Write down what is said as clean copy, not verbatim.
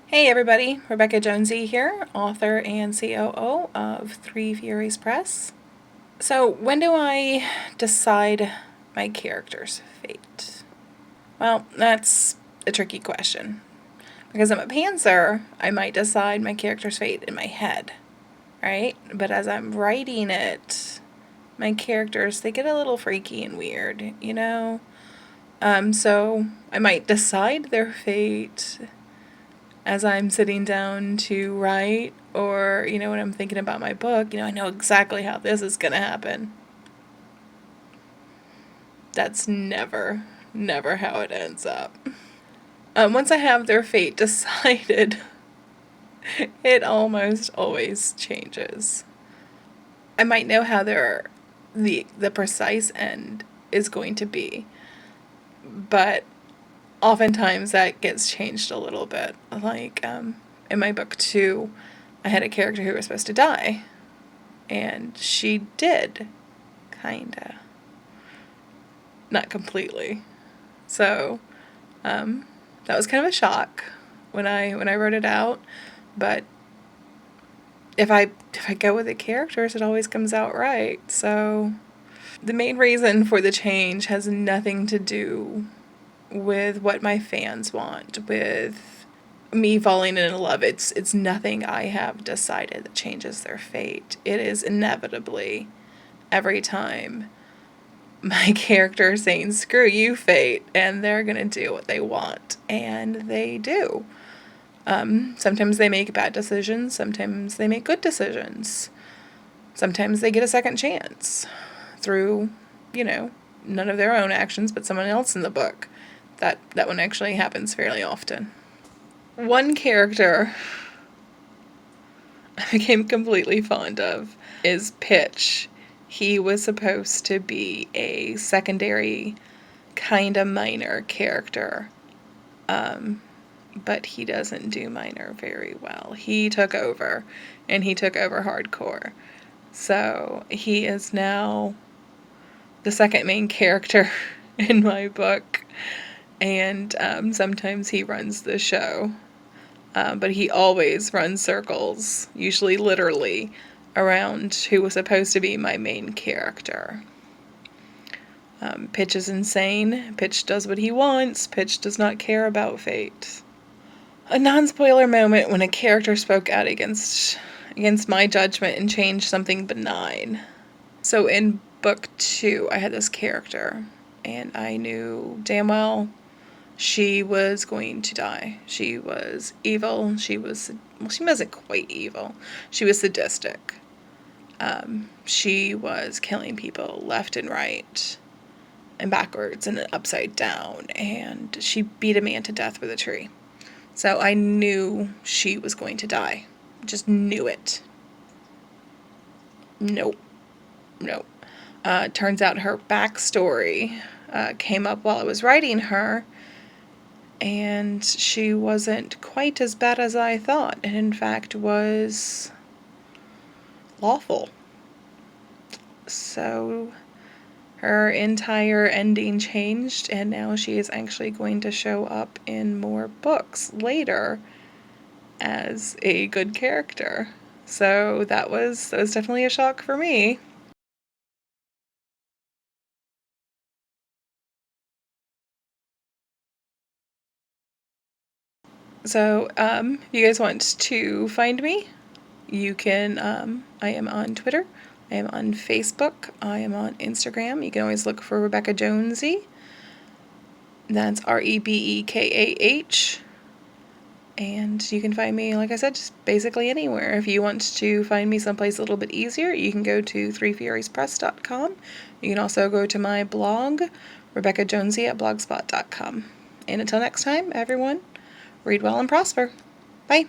Hey everybody, Rebekah Jonesy here, author and COO of Three Furies Press. So, when do I decide my character's fate? Well, that's a tricky question. Because I'm a pantser, I might decide my character's fate in my head, right? But as I'm writing it, my characters, they get a little freaky and weird, you know? So I might decide their fate as I'm sitting down to write, or, when I'm thinking about my book, I know exactly how this is going to happen. That's never how it ends up. Once I have their fate decided, it almost always changes. I might know how the precise end is going to be, but oftentimes that gets changed a little bit. Like, in my book 2, I had a character who was supposed to die, and she did, kinda. Not completely. So, that was kind of a shock when I wrote it out, but if I go with the characters, it always comes out right. So, the main reason for the change has nothing to do with what my fans want, with me falling in love. It's nothing I have decided that changes their fate. It is inevitably, every time, my character saying, screw you, fate, and they're gonna do what they want. And they do. Sometimes they make bad decisions, sometimes they make good decisions. Sometimes they get a second chance through, none of their own actions, but someone else in the book. That one actually happens fairly often. One character I became completely fond of is Pitch. He was supposed to be a secondary, kind of minor character, but he doesn't do minor very well. He took over, and he took over hardcore. So he is now the second main character in my book, and sometimes he runs the show. But he always runs circles, usually literally, around who was supposed to be my main character. Pitch is insane. Pitch does what he wants. Pitch does not care about fate. A non-spoiler moment when a character spoke out against my judgment and changed something benign. So in book 2, I had this character, and I knew damn well she was going to die. She was evil. She wasn't quite evil. She was sadistic. She was killing people left and right, and backwards and upside down, and she beat a man to death with a tree. So I knew she was going to die. Just knew it. Nope. Turns out her backstory came up while I was writing her, and she wasn't quite as bad as I thought, and in fact was lawful. So her entire ending changed, and now she is actually going to show up in more books later as a good character. So that was definitely a shock for me. So, if you guys want to find me, you can, I am on Twitter, I am on Facebook, I am on Instagram. You can always look for Rebekah Jonesy. That's Rebekah. And you can find me, like I said, just basically anywhere. If you want to find me someplace a little bit easier, you can go to threefuriespress.com. You can also go to my blog, Rebekah Jonesy at blogspot.com. And until next time, everyone, read well and prosper. Bye.